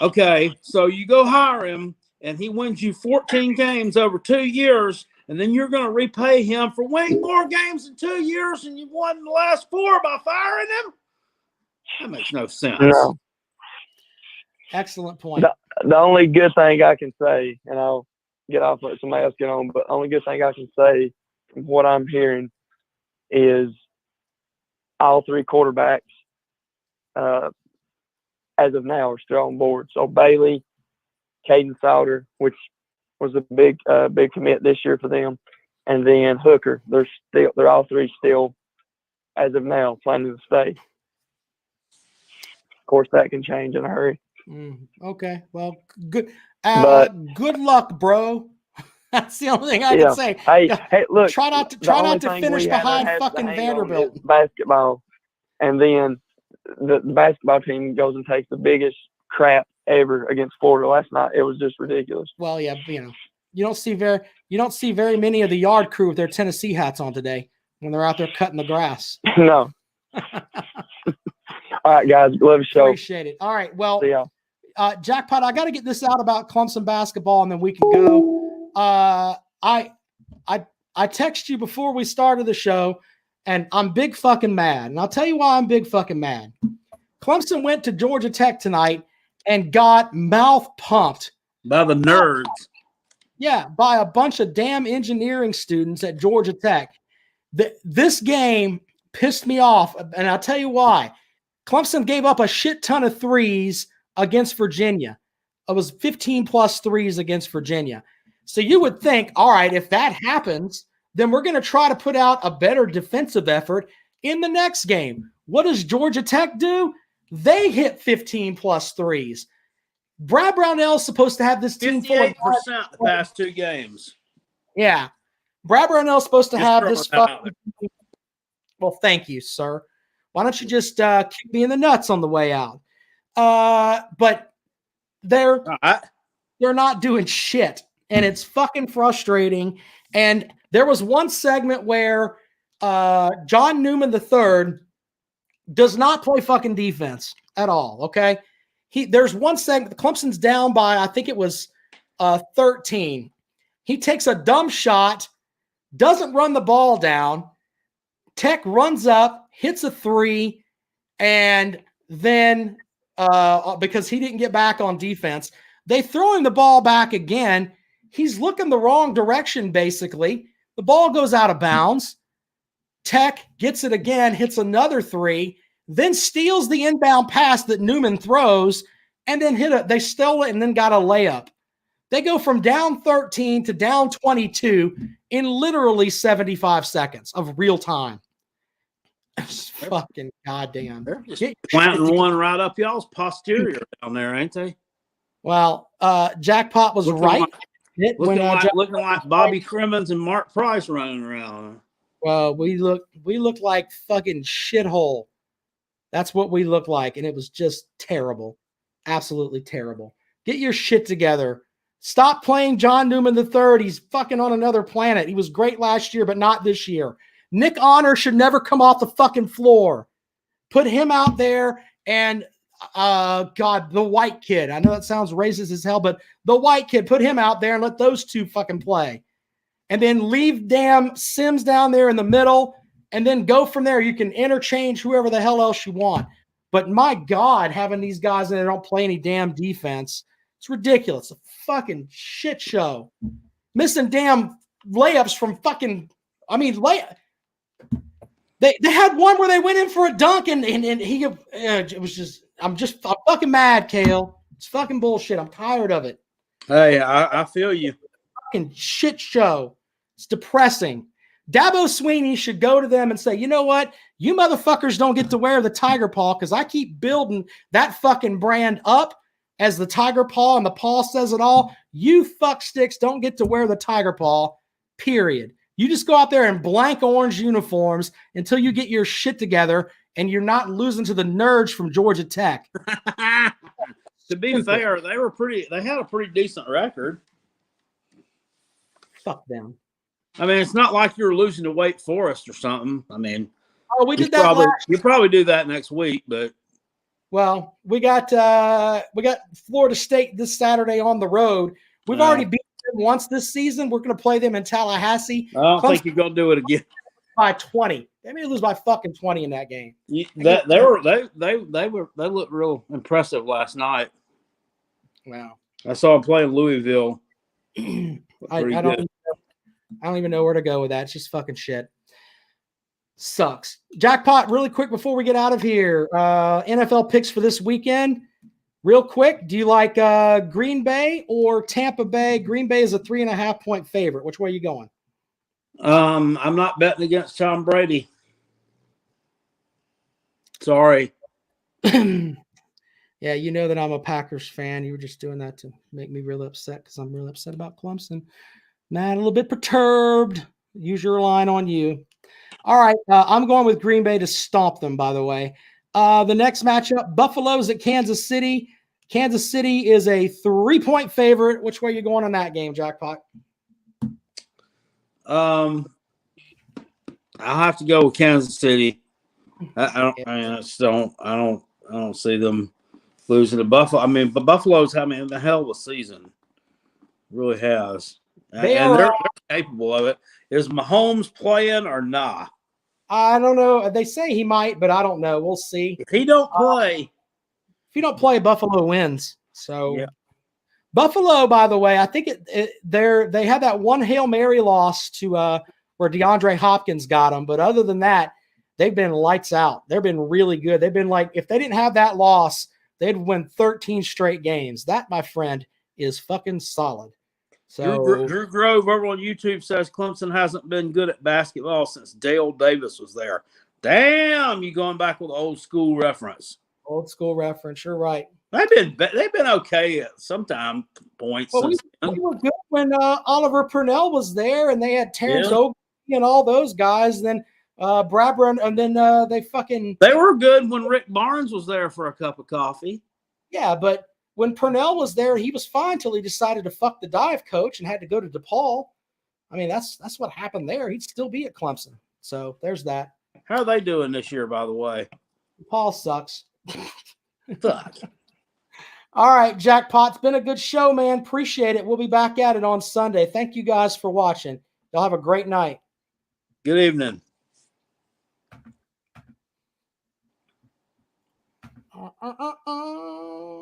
Okay, so you go hire him, and he wins you 14 games over 2 years, and then you're going to repay him for winning more games in 2 years, and you've won the last 4 by firing him? That makes no sense. No. Excellent point. The only good thing I can say, and I'll get off, let somebody else get on, but the only good thing I can say from what I'm hearing is all three quarterbacks as of now are still on board. So Bailey, Caden Sauter, which was a big commit this year for them, and then Hooker. They're all three still as of now planning to stay. Of course, that can change in a hurry. Okay, well, good. Good luck, bro. That's the only thing I can say. Hey, look. Try not to finish behind fucking Vanderbilt. Basketball, and then the basketball team goes and takes the biggest crap ever against Florida last night. It was just ridiculous. Well, yeah, you don't see very many of the yard crew with their Tennessee hats on today when they're out there cutting the grass. No. All right, guys, love the show. Appreciate it. All right, well, see y'all. Jackpot, I got to get this out about Clemson basketball, and then we can go. I texted you before we started the show, and I'm big fucking mad. And I'll tell you why I'm big fucking mad. Clemson went to Georgia Tech tonight and got mouth pumped by the nerds. Yeah, by a bunch of damn engineering students at Georgia Tech. This game pissed me off, and I'll tell you why. Clemson gave up a shit ton of threes against Virginia. It was 15 plus threes against Virginia. So you would think, all right, if that happens, then we're going to try to put out a better defensive effort in the next game. What does Georgia Tech do? They hit 15 plus threes. Brad Brownell is supposed to have this team 58% the past two games. Yeah. Brad Brownell is supposed to have this fucking. Well, thank you, sir. Why don't you just kick me in the nuts on the way out? But they're not doing shit, and it's fucking frustrating. And there was one segment where John Newman III does not play fucking defense at all. Okay, there's one segment. Clemson's down by, I think it was 13. He takes a dumb shot, doesn't run the ball down. Tech runs up, hits a three, and then because he didn't get back on defense, they throw him the ball back again. He's looking the wrong direction, basically. The ball goes out of bounds. Tech gets it again, hits another three, then steals the inbound pass that Newman throws, and then they stole it and then got a layup. They go from down 13 to down 22 in literally 75 seconds of real time. Fucking goddamn. They're just planting one right up y'all's posterior down there, ain't they? Well, Jackpot was right. Looking like Bobby Crimmins and Mark Price running around. Well, we look like fucking shithole. That's what we look like, and it was just terrible. Absolutely terrible. Get your shit together. Stop playing John Newman III. He's fucking on another planet. He was great last year, but not this year. Nick Honor should never come off the fucking floor. Put him out there, and God, the white kid. I know that sounds racist as hell, but the white kid, put him out there and let those two fucking play. And then leave damn Sims down there in the middle, and then go from there. You can interchange whoever the hell else you want. But my God, having these guys in there don't play any damn defense. It's ridiculous. A fucking shit show. Missing damn layups from fucking, They had one where they went in for a dunk, and he it was just I'm fucking mad, Kale. It's fucking bullshit. I'm tired of it. Hey, I feel you. Fucking shit show. It's depressing. Dabo Sweeney should go to them and say, you know what? You motherfuckers don't get to wear the tiger paw because I keep building that fucking brand up as the tiger paw, and the paw says it all. You fuck sticks don't get to wear the tiger paw, period. You just go out there in blank orange uniforms until you get your shit together and you're not losing to the nerds from Georgia Tech. To be fair, they had a pretty decent record. Fuck them. I mean, it's not like you're losing to Wake Forest or something. I mean, we did that. You probably do that next week, but we got Florida State this Saturday on the road. We've already beat them once this season. We're going to play them in Tallahassee. I don't think you're going to do it again. By 20. They may lose by fucking 20 in that game. They looked real impressive last night. Wow. I saw him play in Louisville. I Pretty don't good. I don't even know where to go with that. It's just fucking shit. Sucks. Jackpot, really quick before we get out of here. NFL picks for this weekend. Real quick, do you like Green Bay or Tampa Bay? Green Bay is a 3.5-point favorite. Which way are you going? I'm not betting against Tom Brady. Sorry. Yeah, you know that I'm a Packers fan. You were just doing that to make me really upset because I'm really upset about Clemson. Matt, a little bit perturbed. Use your line on you. All right, I'm going with Green Bay to stomp them, by the way. The next matchup, Buffalo's at Kansas City. Kansas City is a 3-point favorite. Which way are you going on that game, Jackpot? I'll have to go with Kansas City. I don't see them losing to Buffalo. I mean, but Buffalo's having a hell of a season. Really has. They're capable of it. Is Mahomes playing or not? I don't know. They say he might, but I don't know. We'll see. If he don't play, if you don't play, Buffalo wins. So yeah. Buffalo, by the way, I think they had that one Hail Mary loss to where DeAndre Hopkins got them. But other than that, they've been lights out. They've been really good. They've been like, if they didn't have that loss, they'd win 13 straight games. That, my friend, is fucking solid. So Drew Grove over on YouTube says Clemson hasn't been good at basketball since Dale Davis was there. Damn, you going back with the old school reference. Old school reference. You're right. They've been okay at some points. Well, we were good when Oliver Purnell was there, and they had Terrence Oakley and all those guys. And then Bradburn, and then they were good when Rick Barnes was there for a cup of coffee. Yeah, but when Purnell was there, he was fine till he decided to fuck the dive coach and had to go to DePaul. I mean, that's what happened there. He'd still be at Clemson. So there's that. How are they doing this year, by the way? DePaul sucks. Fuck. All right, Jackpot. It's been a good show, man. Appreciate it. We'll be back at it on Sunday. Thank you guys for watching. Y'all have a great night. Good evening.